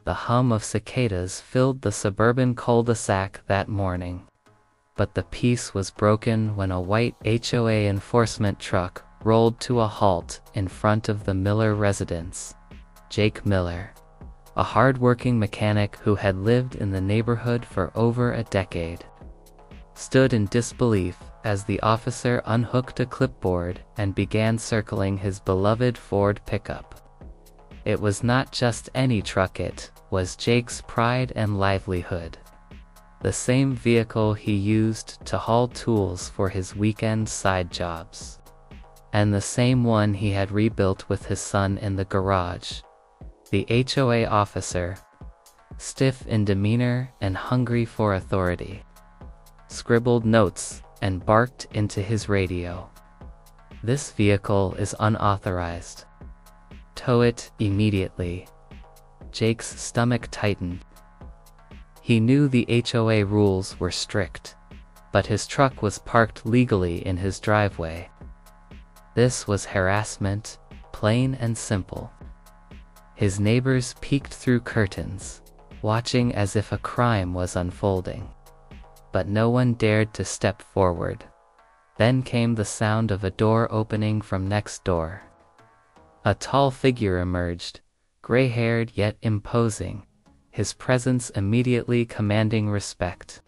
The hum of cicadas filled the suburban cul-de-sac that morning. But the peace was broken when a white HOA enforcement truck rolled to a halt in front of the Miller residence. Jake Miller, a hardworking mechanic who had lived in the neighborhood for over a decade, stood in disbelief as the officer unhooked a clipboard and began circling his beloved Ford pickup. It was not just any truck, it was Jake's pride and livelihood. The same vehicle he used to haul tools for his weekend side jobs. And the same one he had rebuilt with his son in the garage. The HOA officer, stiff in demeanor and hungry for authority, scribbled notes and barked into his radio. "This vehicle is unauthorized. Tow it immediately." Jake's stomach tightened. He knew the HOA rules were strict, but his truck was parked legally in his driveway. This was harassment, plain and simple. His neighbors peeked through curtains, watching as if a crime was unfolding. But no one dared to step forward. Then came the sound of a door opening from next door. A tall figure emerged, gray-haired yet imposing, his presence immediately commanding respect.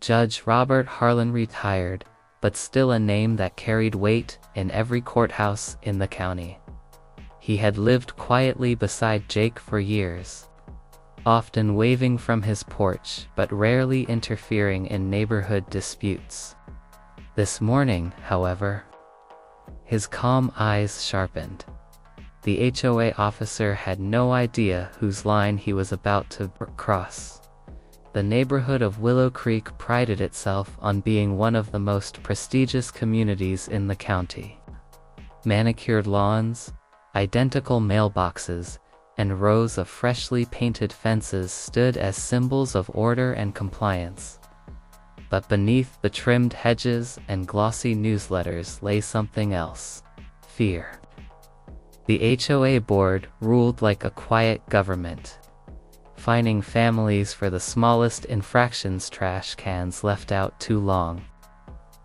Judge Robert Harlan, retired, but still a name that carried weight in every courthouse in the county. He had lived quietly beside Jake for years, often waving from his porch but rarely interfering in neighborhood disputes. This morning, however, his calm eyes sharpened. The HOA officer had no idea whose line he was about to cross. The neighborhood of Willow Creek prided itself on being one of the most prestigious communities in the county. Manicured lawns, identical mailboxes, and rows of freshly painted fences stood as symbols of order and compliance. But beneath the trimmed hedges and glossy newsletters lay something else: fear. The HOA board ruled like a quiet government, fining families for the smallest infractions, trash cans left out too long,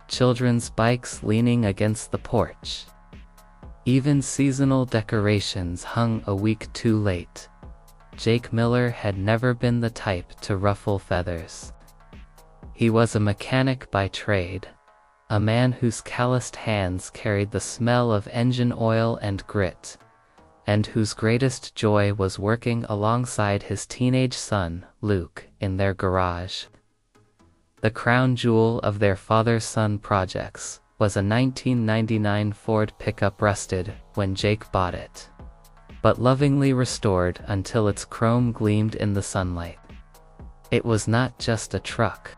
children's bikes leaning against the porch, even seasonal decorations hung a week too late. Jake Miller had never been the type to ruffle feathers. He was a mechanic by trade, a man whose calloused hands carried the smell of engine oil and grit, and whose greatest joy was working alongside his teenage son, Luke, in their garage. The crown jewel of their father-son projects was a 1999 Ford pickup, rusted when Jake bought it, but lovingly restored until its chrome gleamed in the sunlight. It was not just a truck.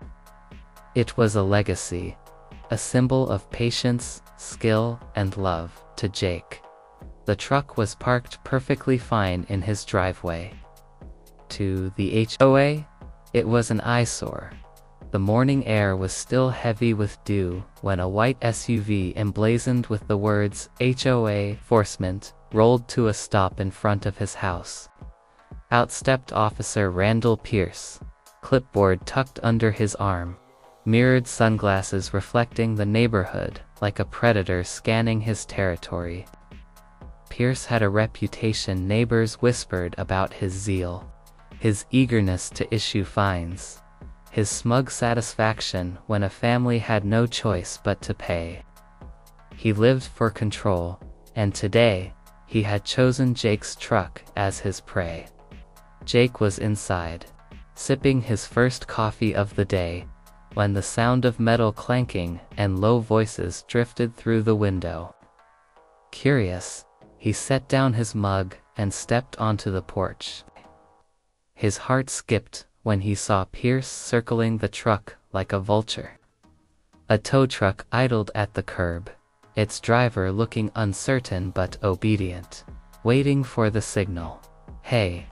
It was a legacy, a symbol of patience, skill, and love to Jake. The truck was parked perfectly fine in his driveway. To the HOA, it was an eyesore. The morning air was still heavy with dew when a white SUV emblazoned with the words HOA Enforcement rolled to a stop in front of his house. Out stepped Officer Randall Pierce, clipboard tucked under his arm, mirrored sunglasses reflecting the neighborhood like a predator scanning his territory. Pierce had a reputation. Neighbors whispered about his zeal, his eagerness to issue fines, his smug satisfaction when a family had no choice but to pay. He lived for control, and today, he had chosen Jake's truck as his prey. Jake was inside, sipping his first coffee of the day, when the sound of metal clanking and low voices drifted through the window. Curious, he set down his mug and stepped onto the porch. His heart skipped when he saw Pierce circling the truck like a vulture. A tow truck idled at the curb, its driver looking uncertain but obedient, waiting for the signal. "Hey,"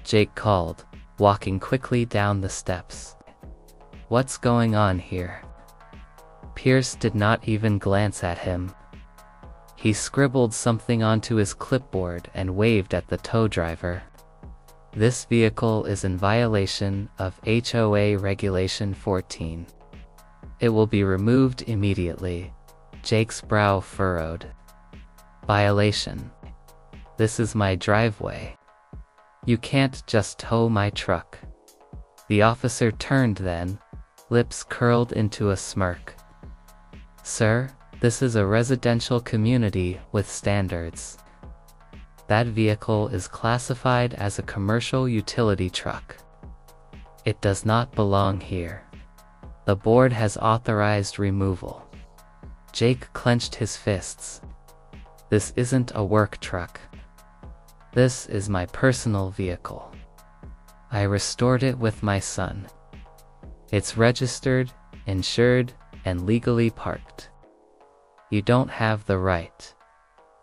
Jake called, walking quickly down the steps. "What's going on here?" Pierce did not even glance at him. He scribbled something onto his clipboard and waved at the tow driver. This vehicle is in violation of HOA Regulation 14. It will be removed immediately. Jake's brow furrowed. Violation. This is my driveway. You can't just tow my truck. The officer turned then, lips curled into a smirk. Sir, this is a residential community with standards. That vehicle is classified as a commercial utility truck. It does not belong here. The board has authorized removal. Jake clenched his fists. This isn't a work truck. This is my personal vehicle. I restored it with my son. It's registered, insured, and legally parked. You don't have the right.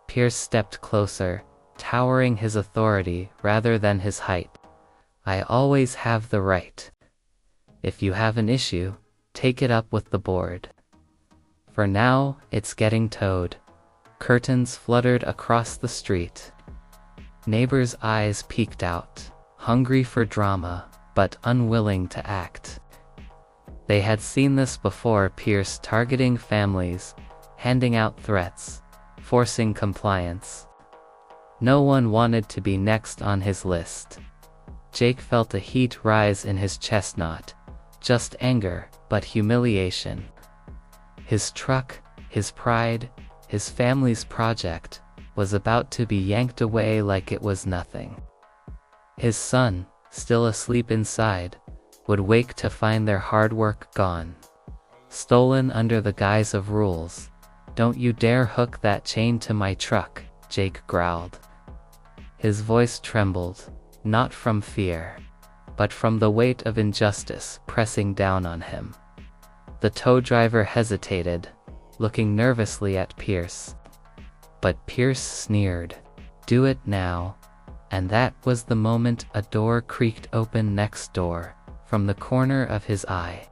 Pierce stepped closer, towering his authority rather than his height. I always have the right. If you have an issue, take it up with the board. For now, it's getting towed. Curtains fluttered across the street. Neighbors' eyes peeked out, hungry for drama, but unwilling to act. They had seen this before: Pierce targeting families, handing out threats, forcing compliance. No one wanted to be next on his list. Jake felt a heat rise in his chest, not just anger, but humiliation. His truck, his pride, his family's project, was about to be yanked away like it was nothing. His son, still asleep inside, would wake to find their hard work gone. Stolen under the guise of rules. Don't you dare hook that chain to my truck, Jake growled. His voice trembled, not from fear, but from the weight of injustice pressing down on him. The tow driver hesitated, looking nervously at Pierce. But Pierce sneered, "Do it now." And that was the moment a door creaked open next door. From the corner of his eye,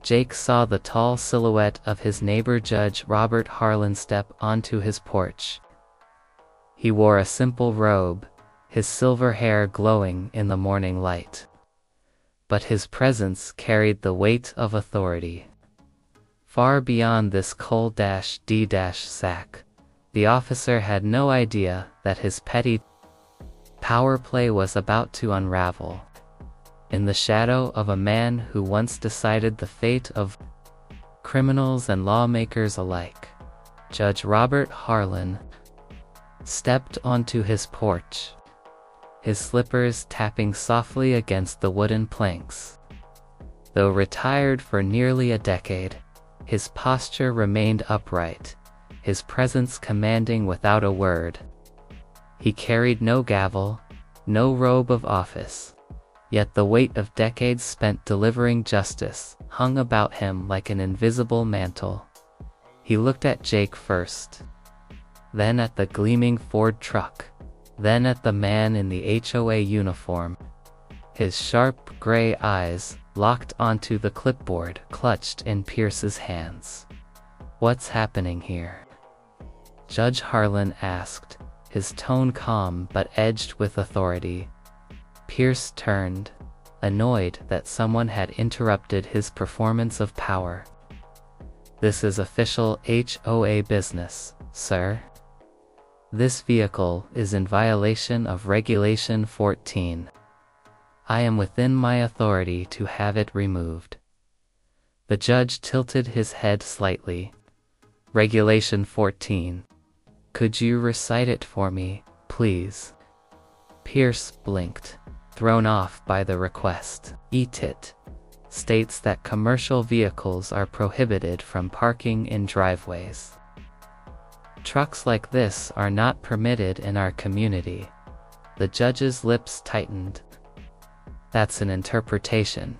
Jake saw the tall silhouette of his neighbor Judge Robert Harlan step onto his porch. He wore a simple robe, his silver hair glowing in the morning light. But his presence carried the weight of authority. Far beyond this coal-d-sack, the officer had no idea that his petty power play was about to unravel. In the shadow of a man who once decided the fate of criminals and lawmakers alike, Judge Robert Harlan stepped onto his porch, his slippers tapping softly against the wooden planks. Though retired for nearly a decade, his posture remained upright, his presence commanding without a word. He carried no gavel, no robe of office, yet the weight of decades spent delivering justice hung about him like an invisible mantle. He looked at Jake first, then at the gleaming Ford truck, then at the man in the HOA uniform. His sharp gray eyes locked onto the clipboard clutched in Pierce's hands. "What's happening here?" Judge Harlan asked, his tone calm but edged with authority. Pierce turned, annoyed that someone had interrupted his performance of power. "This is official HOA business, sir. This vehicle is in violation of Regulation 14. I am within my authority to have it removed." The judge tilted his head slightly. "Regulation 14. Could you recite it for me, please?" Pierce blinked, thrown off by the request. "ETIT states that commercial vehicles are prohibited from parking in driveways. Trucks like this are not permitted in our community." The judge's lips tightened. "That's an interpretation,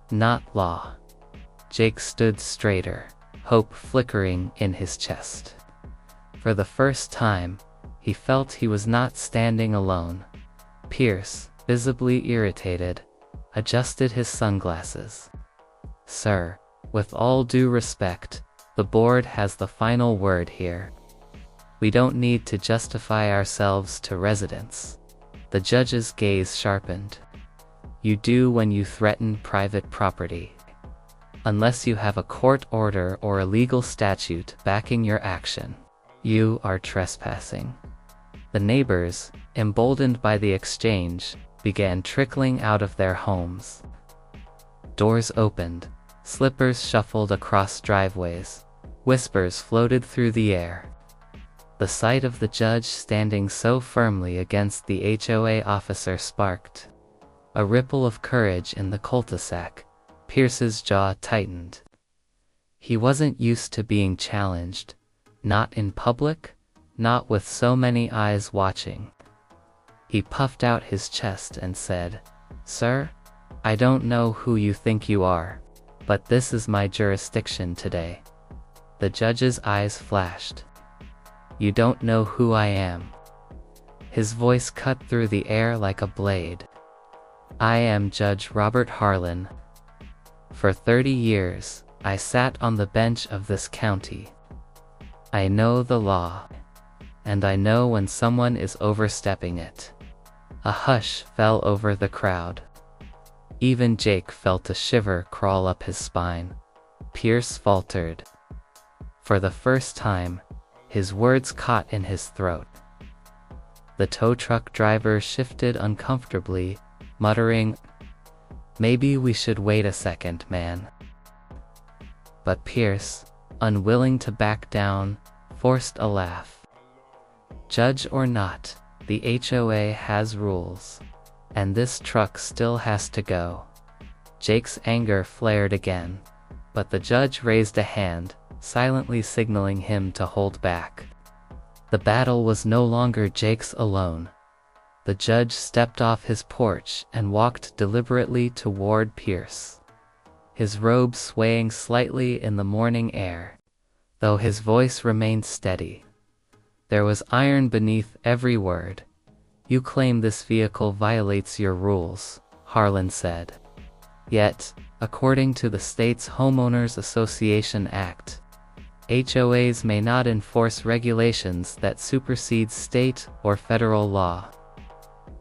not law." Jake stood straighter, hope flickering in his chest. For the first time, he felt he was not standing alone. Pierce, visibly irritated, adjusted his sunglasses. "Sir, with all due respect, the board has the final word here. We don't need to justify ourselves to residents." The judge's gaze sharpened. You do when you threaten private property. Unless you have a court order or a legal statute backing your action, you are trespassing. The neighbors, emboldened by the exchange, began trickling out of their homes. Doors opened, slippers shuffled across driveways, whispers floated through the air. The sight of the judge standing so firmly against the HOA officer sparked a ripple of courage in the cul-de-sac. Pierce's jaw tightened. He wasn't used to being challenged, not in public, not with so many eyes watching. He puffed out his chest and said, "Sir, I don't know who you think you are, but this is my jurisdiction today." The judge's eyes flashed. "You don't know who I am." His voice cut through the air like a blade. "I am Judge Robert Harlan. For 30 years, I sat on the bench of this county. I know the law, and I know when someone is overstepping it." A hush fell over the crowd. Even Jake felt a shiver crawl up his spine. Pierce faltered. For the first time, his words caught in his throat. The tow truck driver shifted uncomfortably, muttering, "Maybe we should wait a second, man." But Pierce, unwilling to back down, forced a laugh. Judge or not, the HOA has rules, and this truck still has to go. Jake's anger flared again, but the judge raised a hand, silently signaling him to hold back. The battle was no longer Jake's alone. The judge stepped off his porch and walked deliberately toward Pierce, his robe swaying slightly in the morning air, though his voice remained steady. There was iron beneath every word. "You claim this vehicle violates your rules," Harlan said. "Yet, according to the state's Homeowners Association Act, HOAs may not enforce regulations that supersede state or federal law.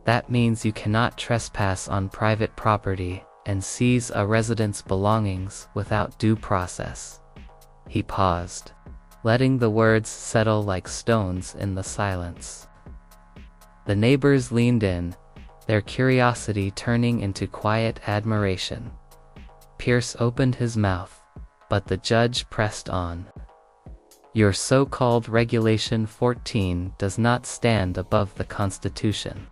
That means you cannot trespass on private property and seize a resident's belongings without due process." He paused, letting the words settle like stones in the silence. The neighbors leaned in, their curiosity turning into quiet admiration. Pierce opened his mouth, but the judge pressed on. "Your so-called Regulation 14 does not stand above the Constitution.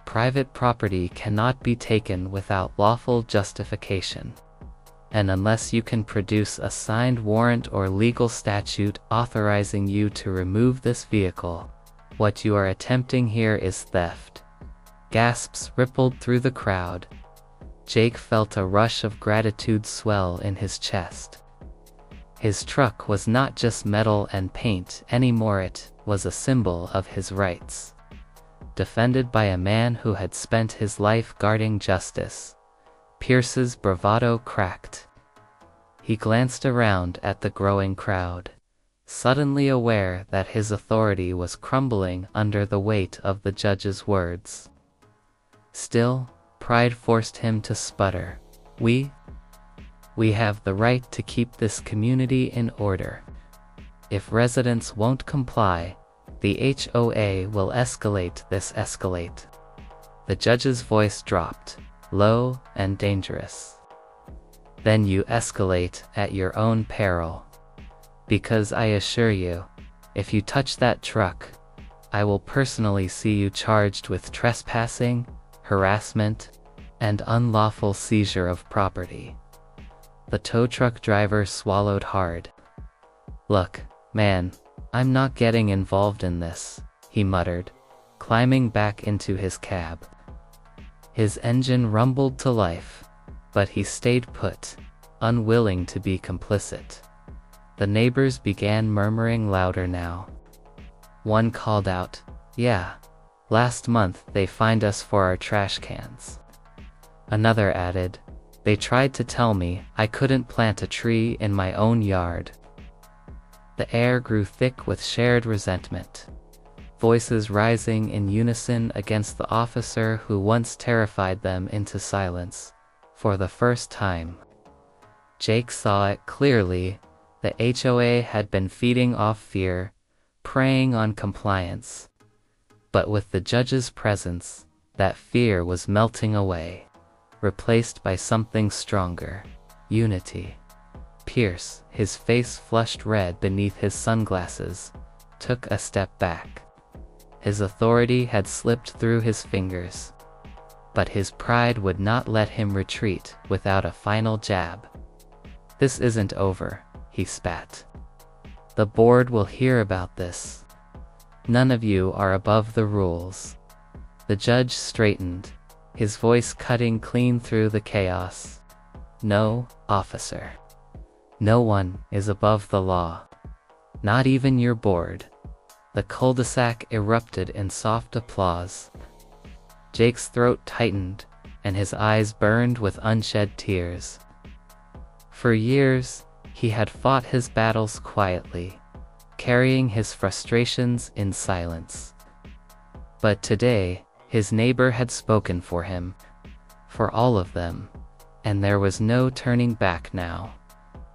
Private property cannot be taken without lawful justification. And unless you can produce a signed warrant or legal statute authorizing you to remove this vehicle, what you are attempting here is theft." Gasps rippled through the crowd. Jake felt a rush of gratitude swell in his chest. His truck was not just metal and paint anymore, it was a symbol of his rights. Defended by a man who had spent his life guarding justice. Pierce's bravado cracked. He glanced around at the growing crowd, suddenly aware that his authority was crumbling under the weight of the judge's words. Still, pride forced him to sputter. We have the right to keep this community in order. If residents won't comply, the HOA will escalate this escalate." The judge's voice dropped, low and dangerous. "Then you escalate at your own peril. Because I assure you, if you touch that truck, I will personally see you charged with trespassing, harassment, and unlawful seizure of property." The tow truck driver swallowed hard. "Look, man, I'm not getting involved in this," he muttered, climbing back into his cab. His engine rumbled to life, but he stayed put, unwilling to be complicit. The neighbors began murmuring louder now. One called out, "Yeah, last month they fined us for our trash cans." Another added, "They tried to tell me I couldn't plant a tree in my own yard." The air grew thick with shared resentment. voices rising in unison against the officer who once terrified them into silence. For the first time, Jake saw it clearly. The HOA had been feeding off fear, preying on compliance. But with the judge's presence, that fear was melting away, replaced by something stronger: unity. Pierce, his face flushed red beneath his sunglasses, took a step back. His authority had slipped through his fingers. But his pride would not let him retreat without a final jab. "This isn't over," he spat. "The board will hear about this. None of you are above the rules." The judge straightened, his voice cutting clean through the chaos. "No, officer. No one is above the law. Not even your board." The cul-de-sac erupted in soft applause. Jake's throat tightened, and his eyes burned with unshed tears. For years, he had fought his battles quietly, carrying his frustrations in silence. But today, his neighbor had spoken for him, for all of them, and there was no turning back now.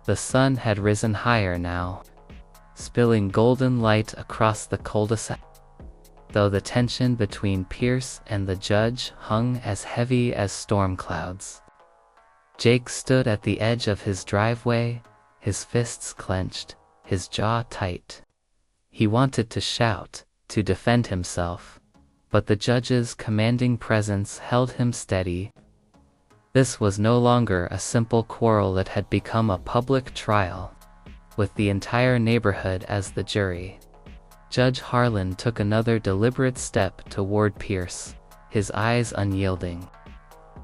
The sun had risen higher now, spilling golden light across the cul-de-sac, though the tension between Pierce and the judge hung as heavy as storm clouds. Jake stood at the edge of his driveway, his fists clenched, his jaw tight. He wanted to shout, to defend himself, but the judge's commanding presence held him steady. This was no longer a simple quarrel, it had become a public trial, with the entire neighborhood as the jury. Judge Harlan took another deliberate step toward Pierce, his eyes unyielding.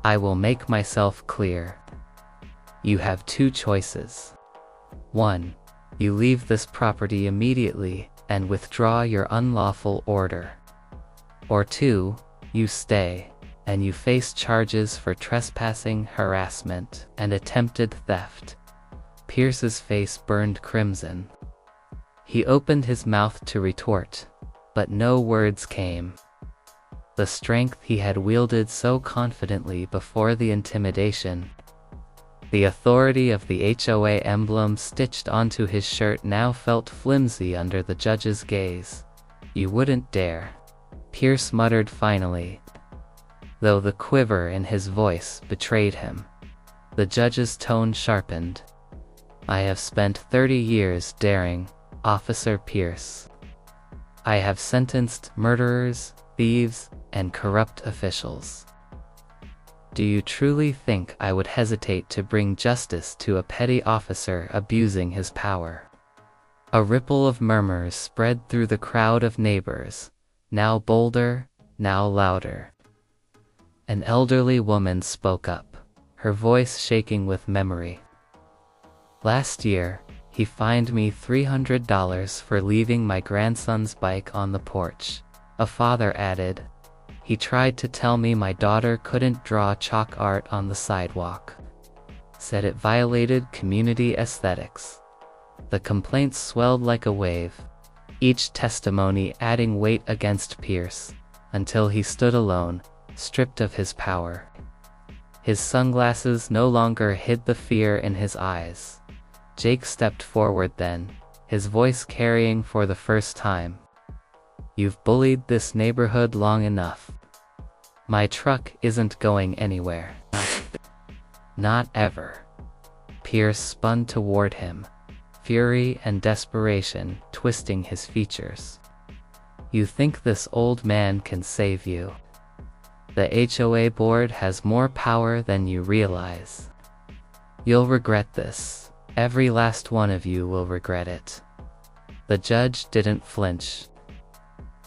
"I will make myself clear. You have two choices. 1. You leave this property immediately and withdraw your unlawful order. Or 2. You stay, and you face charges for trespassing, harassment, and attempted theft." Pierce's face burned crimson. He opened his mouth to retort, but no words came. The strength he had wielded so confidently before the intimidation, the authority of the HOA emblem stitched onto his shirt, now felt flimsy under the judge's gaze. "You wouldn't dare," Pierce muttered finally, though the quiver in his voice betrayed him. The judge's tone sharpened. "I have spent 30 years daring, Officer Pierce. I have sentenced murderers, thieves, and corrupt officials. Do you truly think I would hesitate to bring justice to a petty officer abusing his power?" A ripple of murmurs spread through the crowd of neighbors, now bolder, now louder. An elderly woman spoke up, her voice shaking with memory. "Last year, he fined me $300 for leaving my grandson's bike on the porch," a father added. "He tried to tell me my daughter couldn't draw chalk art on the sidewalk. Said it violated community aesthetics." The complaints swelled like a wave, each testimony adding weight against Pierce, until he stood alone, stripped of his power. His sunglasses no longer hid the fear in his eyes. Jake stepped forward then, his voice carrying for the first time. "You've bullied this neighborhood long enough. My truck isn't going anywhere. Not ever." Pierce spun toward him, fury and desperation twisting his features. "You think this old man can save you? The HOA board has more power than you realize. You'll regret this. Every last one of you will regret it." The judge didn't flinch.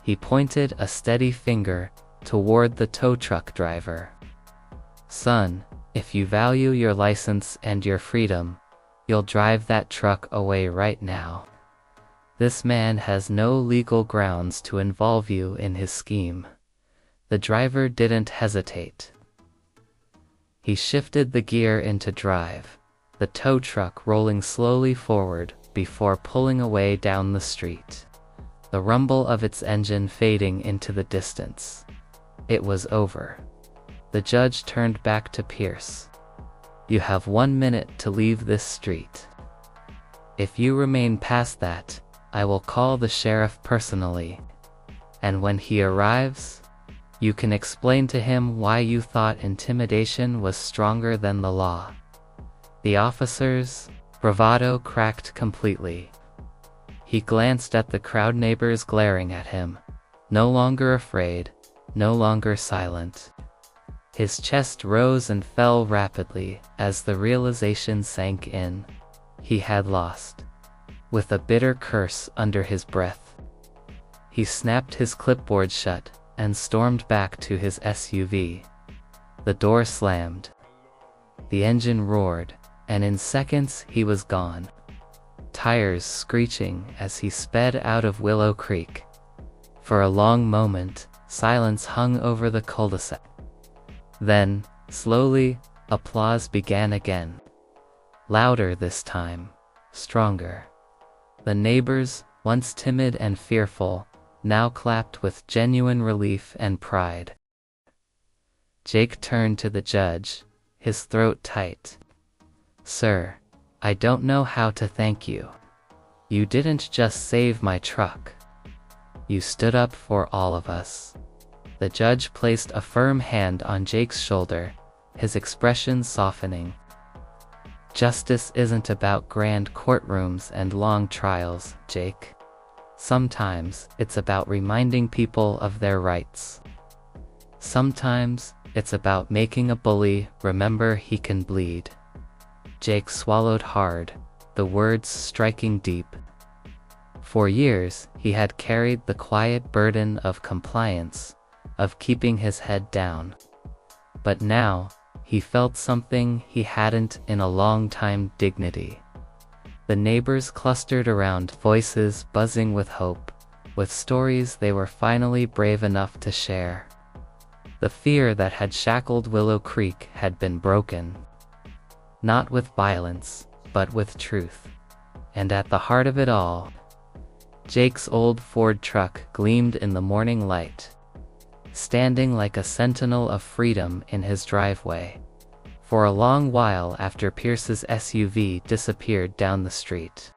He pointed a steady finger toward the tow truck driver. "Son, if you value your license and your freedom, you'll drive that truck away right now. This man has no legal grounds to involve you in his scheme." The driver didn't hesitate. He shifted the gear into drive, the tow truck rolling slowly forward before pulling away down the street. the rumble of its engine fading into the distance. It was over. The judge turned back to Pierce. You have 1 minute to leave this street. If you remain past that, I will call the sheriff personally. And when he arrives, you can explain to him why you thought intimidation was stronger than the law. The officer's bravado cracked completely. He glanced at the crowd, neighbors glaring at him, no longer afraid, no longer silent. His chest rose and fell rapidly as the realization sank in. He had lost. With a bitter curse under his breath, he snapped his clipboard shut and stormed back to his SUV. The door slammed. The engine roared, and in seconds he was gone, tires screeching as he sped out of Willow Creek. For a long moment, silence hung over the cul-de-sac. Then, slowly, applause began again. Louder this time, stronger. The neighbors, once timid and fearful, now clapped with genuine relief and pride. Jake turned to the judge, his throat tight. Sir, I don't know how to thank you. You didn't just save my truck. You stood up for all of us. The judge placed a firm hand on Jake's shoulder, his expression softening. Justice isn't about grand courtrooms and long trials, Jake. Sometimes it's about reminding people of their rights. Sometimes it's about making a bully remember he can bleed. Jake swallowed hard, the words striking deep. For years, he had carried the quiet burden of compliance, of keeping his head down. But now, he felt something he hadn't in a long time: dignity. The neighbors clustered around, voices buzzing with hope, with stories they were finally brave enough to share. The fear that had shackled Willow Creek had been broken. Not with violence, but with truth. And at the heart of it all, Jake's old Ford truck gleamed in the morning light, standing like a sentinel of freedom in his driveway, for a long while after Pierce's SUV disappeared down the street.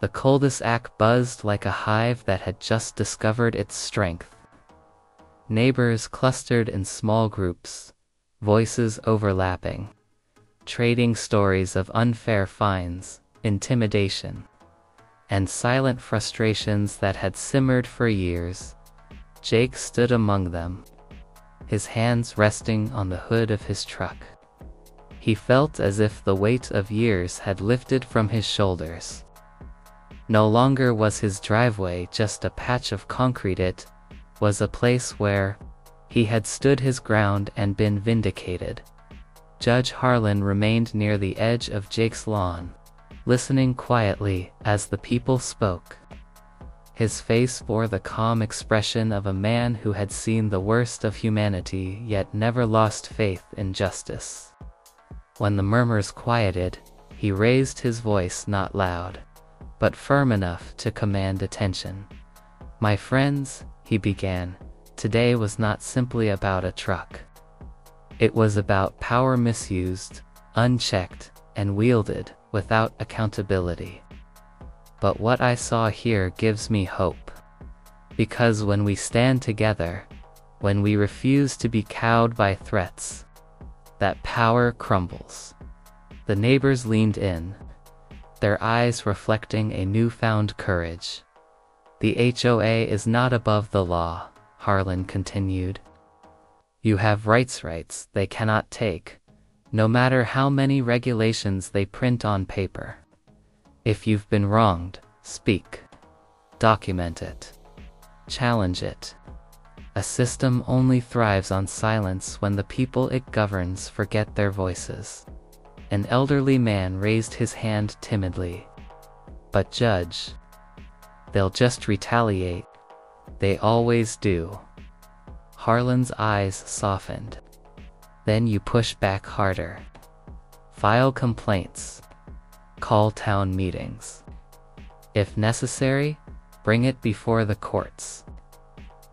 The cul-de-sac buzzed like a hive that had just discovered its strength. Neighbors clustered in small groups, voices overlapping, trading stories of unfair fines, intimidation, and silent frustrations that had simmered for years. Jake stood among them, his hands resting on the hood of his truck. He felt as if the weight of years had lifted from his shoulders. No longer was his driveway just a patch of concrete, it was a place where he had stood his ground and been vindicated. Judge Harlan remained near the edge of Jake's lawn, listening quietly as the people spoke. His face bore the calm expression of a man who had seen the worst of humanity yet never lost faith in justice. When the murmurs quieted, he raised his voice, not loud, but firm enough to command attention. My friends, he began, today was not simply about a truck. It was about power misused, unchecked, and wielded without accountability. But what I saw here gives me hope. Because when we stand together, when we refuse to be cowed by threats, that power crumbles. The neighbors leaned in, their eyes reflecting a newfound courage. The HOA is not above the law, Harlan continued. You have rights they cannot take, no matter how many regulations they print on paper. If you've been wronged, speak. Document it. Challenge it. A system only thrives on silence when the people it governs forget their voices. An elderly man raised his hand timidly. But Judge, they'll just retaliate. They always do. Harlan's eyes softened. Then you push back harder. File complaints. Call town meetings. If necessary, bring it before the courts.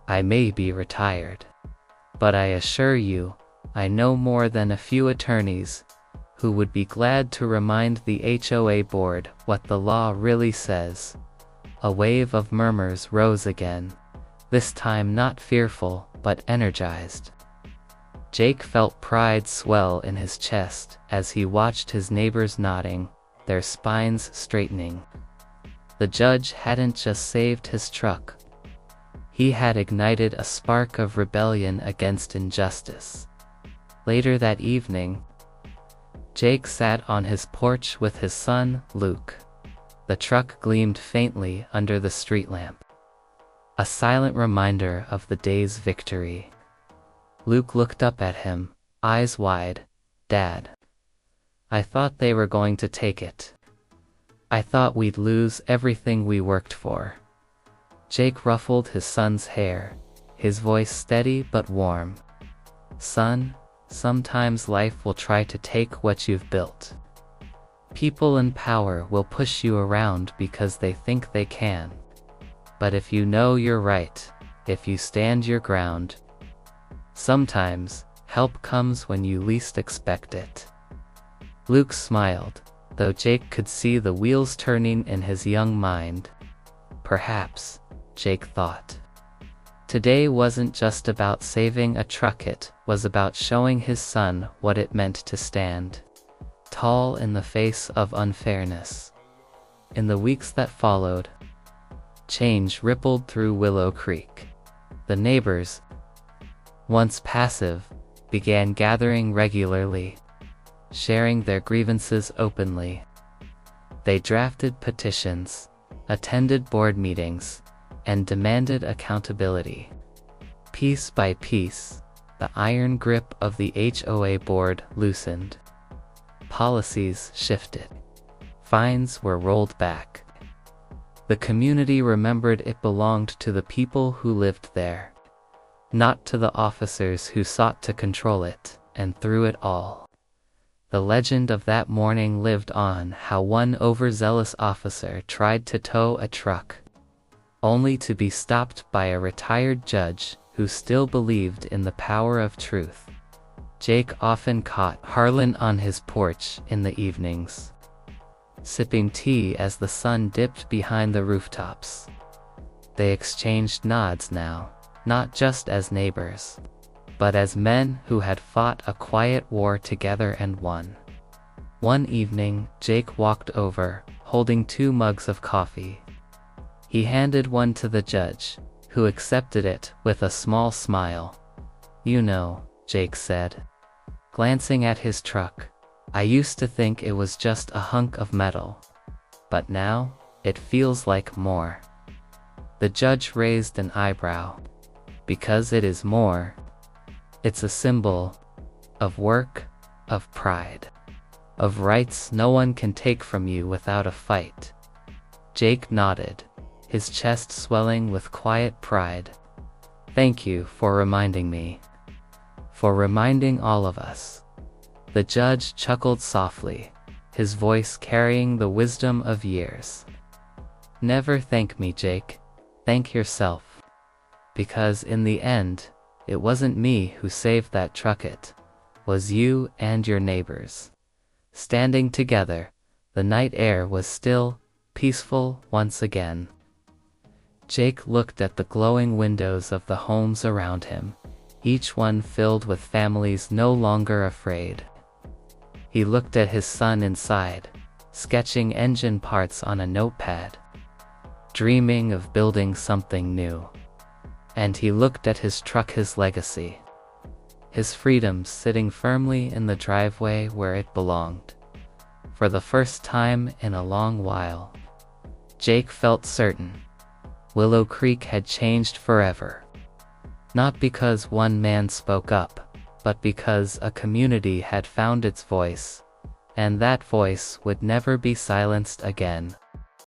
I may be retired, but I assure you, I know more than a few attorneys who would be glad to remind the HOA board what the law really says." A wave of murmurs rose again, this time not fearful, but energized. Jake felt pride swell in his chest as he watched his neighbors nodding, their spines straightening. The judge hadn't just saved his truck. He had ignited a spark of rebellion against injustice. Later that evening, Jake sat on his porch with his son, Luke. The truck gleamed faintly under the street lamp, a silent reminder of the day's victory. Luke looked up at him, eyes wide. "Dad, I thought they were going to take it. I thought we'd lose everything we worked for." Jake ruffled his son's hair, his voice steady but warm. "Son, sometimes life will try to take what you've built. People in power will push you around because they think they can. But if you know you're right, if you stand your ground, sometimes help comes when you least expect it." Luke smiled, though Jake could see the wheels turning in his young mind. Perhaps, Jake thought, today wasn't just about saving a truck, it was about showing his son what it meant to stand tall in the face of unfairness. In the weeks that followed, change rippled through Willow Creek. The neighbors, once passive, began gathering regularly, sharing their grievances openly. They drafted petitions, attended board meetings, and demanded accountability. Piece by piece, the iron grip of the HOA board loosened. Policies shifted. Fines were rolled back. The community remembered it belonged to the people who lived there, not to the officers who sought to control it. And through it all, the legend of that morning lived on, how one overzealous officer tried to tow a truck, only to be stopped by a retired judge who still believed in the power of truth. Jake often caught Harlan on his porch in the evenings, sipping tea as the sun dipped behind the rooftops. They exchanged nods now, not just as neighbors, but as men who had fought a quiet war together and won. One evening, Jake walked over, holding 2 mugs of coffee. He handed one to the judge, who accepted it with a small smile. "You know," Jake said, glancing at his truck, "I used to think it was just a hunk of metal, but now, it feels like more." The judge raised an eyebrow. "Because it is more. It's a symbol of work, of pride, of rights no one can take from you without a fight." Jake nodded, his chest swelling with quiet pride. "Thank you for reminding me. For reminding all of us." The judge chuckled softly, his voice carrying the wisdom of years. "Never thank me, Jake. Thank yourself. Because in the end, it wasn't me who saved that truck, it was you and your neighbors. Standing together, the night air was still, peaceful once again." Jake looked at the glowing windows of the homes around him, each one filled with families no longer afraid. He looked at his son inside, sketching engine parts on a notepad, dreaming of building something new. And he looked at his truck, his legacy, his freedom sitting firmly in the driveway where it belonged. For the first time in a long while, Jake felt certain Willow Creek had changed forever. Not because one man spoke up, but because a community had found its voice, and that voice would never be silenced again.